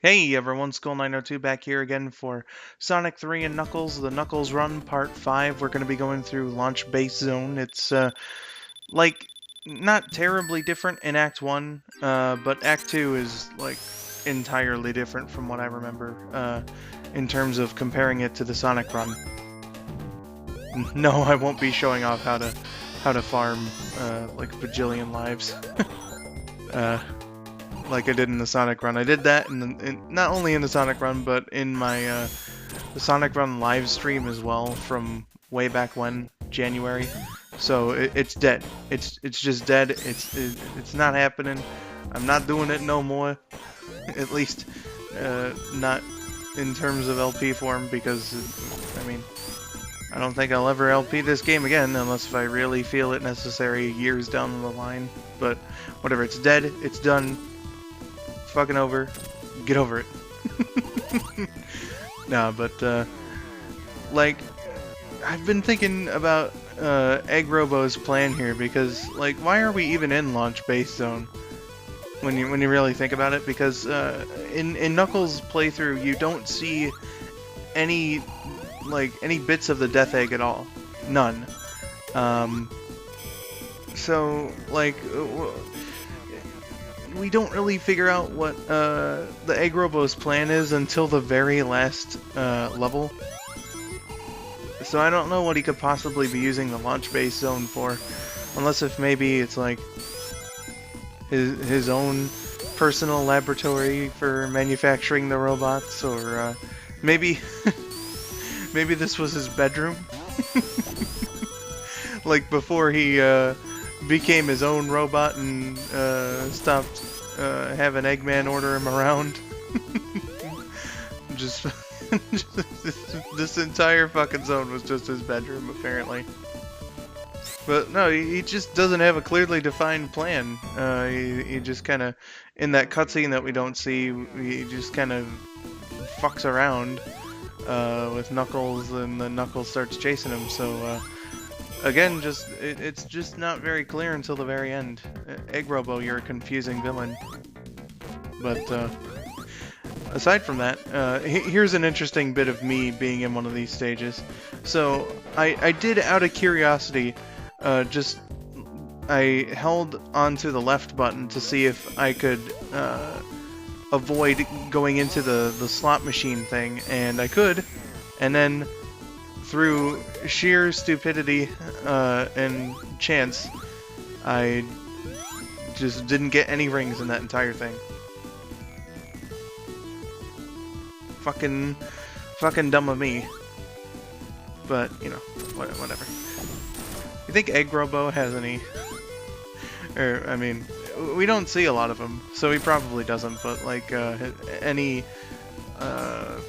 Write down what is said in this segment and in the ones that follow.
Hey everyone, Skull902 back here again for Sonic 3 and Knuckles, the Knuckles Run Part 5. We're going to be going through Launch Base Zone. It's, like, not terribly different in Act 1, but Act 2 is, like, entirely different from what I remember, in terms of comparing it to the Sonic Run. No, I won't be showing off how to farm, like, bajillion lives. Like I did in the Sonic Run. I did that not only in the Sonic Run, but in my the Sonic Run live stream as well from way back when, January. So it's dead. It's just dead. It's not happening. I'm not doing it no more. At least not in terms of LP form, because I mean, I don't think I'll ever LP this game again unless if I really feel it necessary years down the line. But whatever, it's dead. It's done. Fucking over. Get over it. No, but like, I've been thinking about EggRobo's plan here, because like, why are we even in Launch Base Zone when you really think about it? Because in Knuckles' playthrough, you don't see any bits of the Death Egg at all. None. So like, we don't really figure out what the EggRobo's plan is until the very last level. So I don't know what he could possibly be using the Launch Base Zone for, unless if maybe it's like his own personal laboratory for manufacturing the robots, or maybe maybe this was his bedroom, like before he became his own robot and stopped having Eggman order him around. just this entire fucking zone was just his bedroom, apparently. But no, he just doesn't have a clearly defined plan. He just kind of, in that cutscene that we don't see, he just kind of fucks around with Knuckles, and then Knuckles starts chasing him. So again, it's just not very clear until the very end. EggRobo, you're a confusing villain. But aside from that, here's an interesting bit of me being in one of these stages. So I did, out of curiosity, I held onto the left button to see if I could avoid going into the slot machine thing, and I could, and then through sheer stupidity and chance, I just didn't get any rings in that entire thing. Fucking dumb of me. But, you know, whatever. You think EggRobo has any... Or, I mean, we don't see a lot of them, so he probably doesn't, but, like, any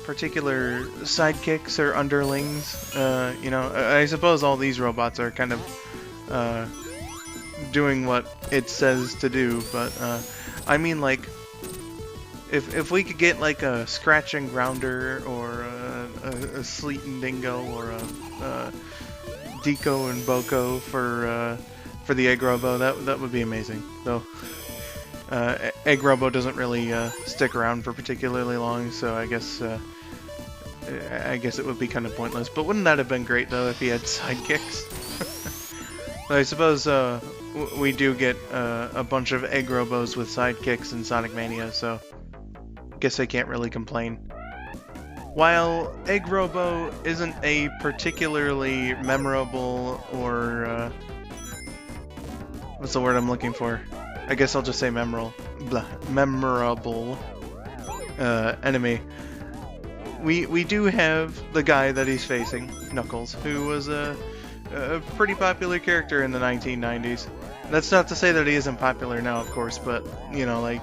particular sidekicks or underlings? You know, I suppose all these robots are kind of doing what it says to do, but I mean, like, if we could get like a Scratch and Grounder, or a Sleet and Dingo, or a Deco and Boko for the EggRobo, that would be amazing. Though EggRobo doesn't really stick around for particularly long, so I guess it would be kind of pointless. But wouldn't that have been great though if he had sidekicks? I suppose we do get a bunch of EggRobos with sidekicks in Sonic Mania, so guess I can't really complain. While EggRobo isn't a particularly memorable, or what's the word I'm looking for? I guess I'll just say memorable enemy. We do have the guy that he's facing, Knuckles, who was a pretty popular character in the 1990s. That's not to say that he isn't popular now, of course, but, you know, like,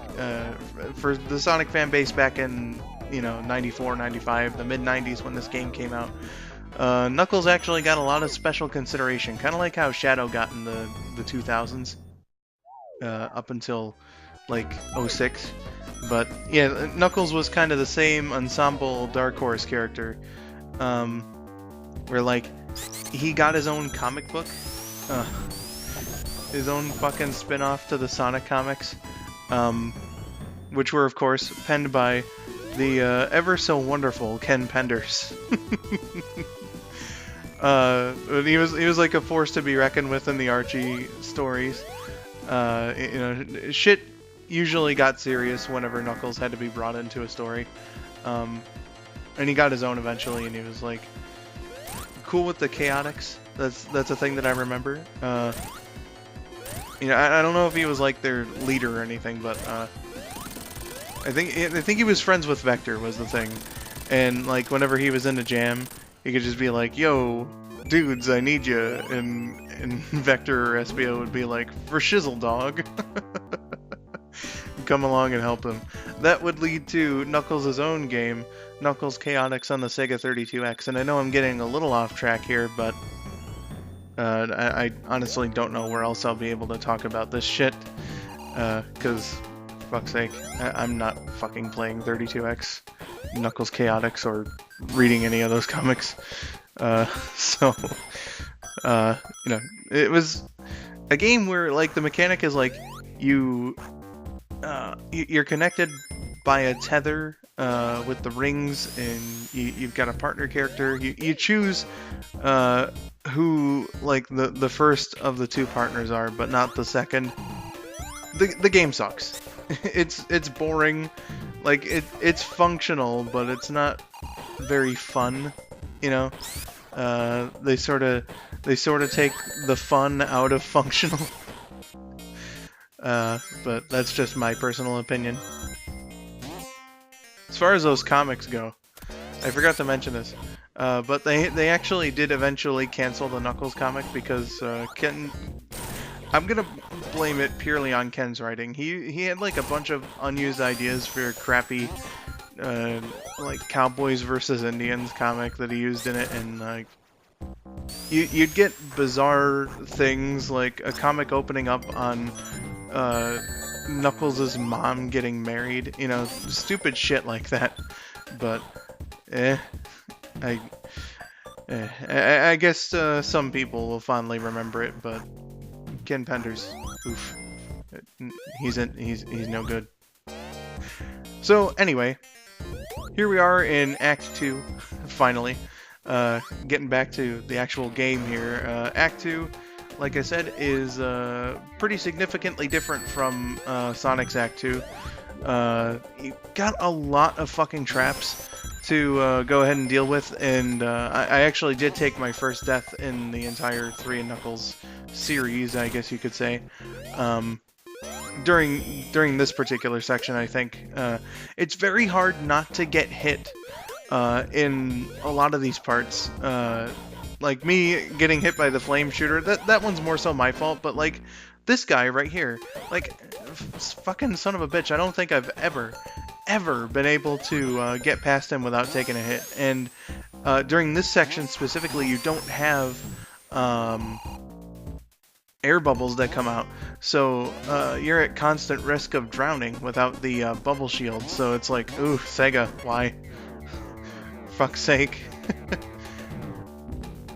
for the Sonic fan base back in, you know, 94, 95, the mid-90s when this game came out, Knuckles actually got a lot of special consideration, kind of like how Shadow got in the 2000s, up until, like, 06. But, yeah, Knuckles was kind of the same ensemble Dark Horse character, where, like, he got his own comic book, his own fucking spin-off to the Sonic comics, which were, of course, penned by the ever so wonderful Ken Penders. He was like a force to be reckoned with in the Archie stories. You know, shit usually got serious whenever Knuckles had to be brought into a story. And he got his own eventually, and he was like cool with the chaotics. That's a thing that I remember. You know, I don't know if he was like their leader or anything, but I think he was friends with Vector was the thing, and like whenever he was in a jam, he could just be like, "Yo, dudes, I need you," and Vector or SBO would be like, "For shizzle, dog." Come along and help him. That would lead to Knuckles' own game, Knuckles Chaotix on the Sega 32X, and I know I'm getting a little off track here, but I honestly don't know where else I'll be able to talk about this shit, because, for fuck's sake, I'm not fucking playing 32X, Knuckles Chaotix, or reading any of those comics. So, you know, it was a game where, like, the mechanic is, like, you're connected by a tether with the rings, and you've got a partner character. You choose who, like, the first of the two partners are, but not the second. The game sucks. It's boring. Like, it's functional, but it's not very fun. You know, they sort of take the fun out of functional. But that's just my personal opinion. As far as those comics go, I forgot to mention this, but they actually did eventually cancel the Knuckles comic because Ken. I'm gonna blame it purely on Ken's writing. He had like a bunch of unused ideas for crappy, like Cowboys versus Indians comic that he used in it, and like you'd get bizarre things like a comic opening up on Knuckles' mom getting married, you know, stupid shit like that. But I guess some people will fondly remember it, but Ken Penders, oof, he's no good. So anyway, here we are in Act 2, finally, getting back to the actual game here. Act 2, like I said, is pretty significantly different from Sonic's Act 2. You got a lot of fucking traps to go ahead and deal with, and I actually did take my first death in the entire 3 Knuckles series, I guess you could say, during this particular section. I think it's very hard not to get hit in a lot of these parts. Like me getting hit by the flame shooter, that one's more so my fault, but like this guy right here, like fucking son of a bitch, I don't think I've ever been able to get past him without taking a hit. And during this section specifically, you don't have air bubbles that come out, so you're at constant risk of drowning without the bubble shield. So it's like, ooh, Sega, why? Fuck's sake.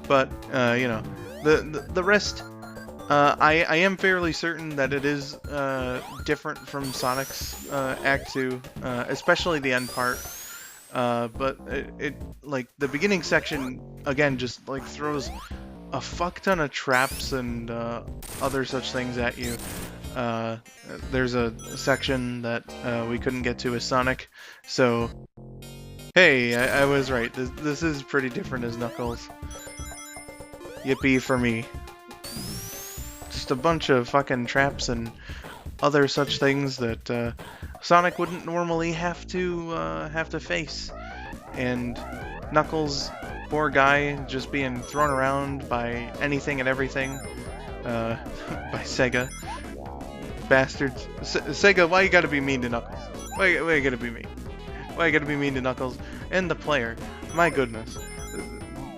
But you know, the rest, I am fairly certain that it is different from Sonic's Act 2, especially the end part. But it like the beginning section again just like throws a fuck ton of traps and other such things at you. There's a section that we couldn't get to with Sonic, so hey, I was right. This is pretty different as Knuckles. Yippee for me. Just a bunch of fucking traps and other such things that Sonic wouldn't normally have to face. And Knuckles, poor guy, just being thrown around by anything and everything by Sega. Bastards. Sega, why you gotta be mean to Knuckles? Why you gotta be mean? Why you gotta be mean to Knuckles? And the player. My goodness.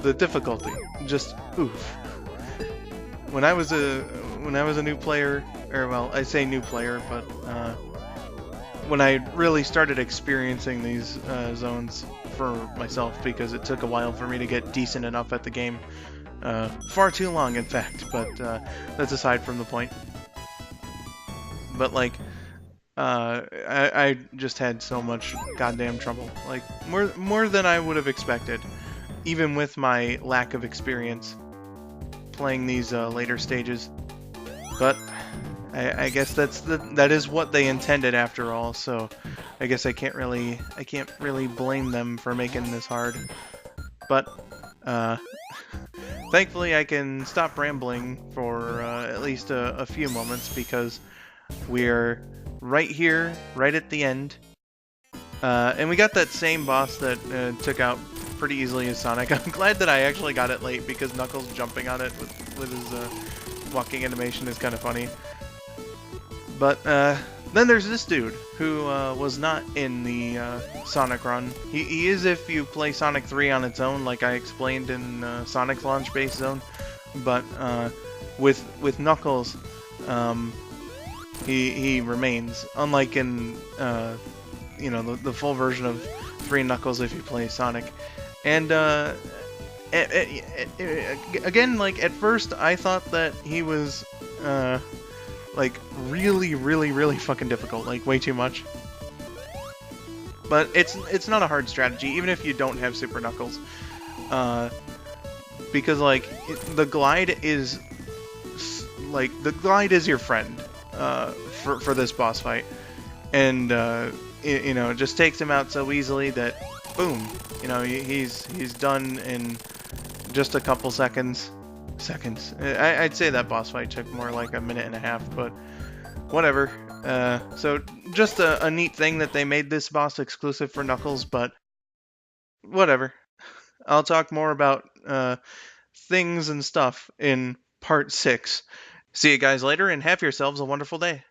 The difficulty. Just oof. When I was a new player, or well, I say new player, but when I really started experiencing these zones for myself, because it took a while for me to get decent enough at the game. Far too long, in fact, but that's aside from the point. But like, I just had so much goddamn trouble, like more than I would have expected, even with my lack of experience playing these later stages. But I guess that is what they intended after all. So I guess I can't really blame them for making this hard. But thankfully I can stop rambling for at least a few moments because we're right here, right at the end. And we got that same boss that took out pretty easily as Sonic. I'm glad that I actually got it late because Knuckles jumping on it with his walking animation is kind of funny. But then there's this dude who was not in the Sonic run. He is if you play Sonic 3 on its own, like I explained in Sonic's Launch Base Zone. But with Knuckles, he remains. Unlike in the full version of 3 Knuckles if you play Sonic. And again, like at first I thought that he was like really fucking difficult, like way too much. But it's not a hard strategy, even if you don't have Super Knuckles, because like the glide is your friend for this boss fight, and it just takes him out so easily that boom, he's done in just a couple seconds. I'd say that boss fight took more like a minute and a half, but whatever. So just a neat thing that they made this boss exclusive for Knuckles, but whatever. I'll talk more about things and stuff in part 6. See you guys later and have yourselves a wonderful day.